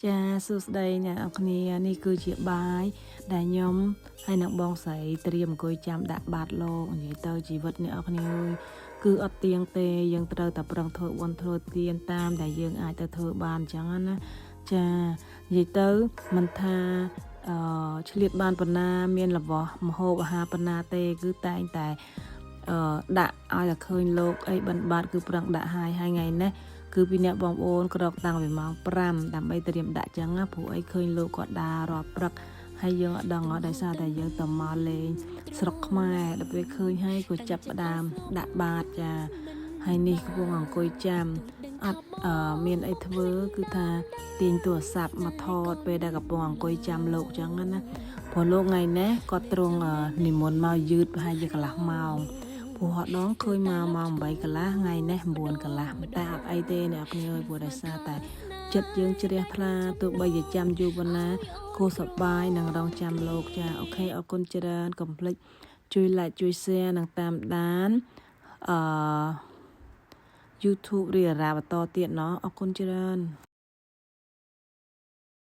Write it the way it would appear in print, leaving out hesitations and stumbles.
ចាសួស្តីអ្នកនរគ្នានេះគឺជាបាយដែលខ្ញុំហើយនឹងបងស្រីត្រៀមអង្គុយចាំដាក់បាតលោកនិយាយទៅជីវិតអ្នកនរគ្នាអើយគឺអត់ទៀងទេយើងត្រូវតែប្រឹងធ្វើបុណ្យធ្វើទានតាមដែលយើងអាចទៅធ្វើបានអញ្ចឹងណាចានិយាយទៅមិនថាឆ្លៀតបានប៉ុណ្ណាមានរបស់ម្ហូបអាហារប៉ុណ្ណាទេគឺតែងតែដាក់ឲ្យតែឃើញលោកអីបិណ្ឌបាតគឺប្រឹងដាក់ហើយថ្ងៃនេះគឺពីអ្នកបងប្អូនក្រកតាំងពីម៉ោង5ដើម្បីត្រៀមដាក់ចឹងណាព្រោះអីឃើញលោកគាត់ដើររាល់ព្រឹកហើយយើងអត់ដឹងដោយសារតែយើងទៅមកលេងស្រុកខ្មែរដល់ពេលឃើញហើយក៏ចាប់ផ្ដើមដាក់បាតចាហើយនេះកំពុងអង្គុយចាំអត់មានអីធ្វើគឺថាទាញទូរស័ព្ទមកថតពេលដែលកំពុងអង្គុយចាំលោកចឹងណាព្រោះលោកថ្ងៃនេះគាត់ទ្រង់និមន្តមកយឺតប្រហែលជាកន្លះម៉ោងព្រោះហត់ដងឃើញមកម៉ោង8កន្លះថ្ងៃនេះ9កន្លះតែអត់អីទេអ្នកគ្នាអើយព្រោះដោយសារតែចិត្តយើងជ្រះថ្លាទោះបីជាចាំយូរប៉ុណ្ណាគូសប្បាយនឹងរងចាំលោកចាអូខេអរគុណច្រើនកុំភ្លេចជួយ like ជួយ share និងតាមដានYouTube រីរ៉ាបន្តទៀតเนาะអរគុណច្រើន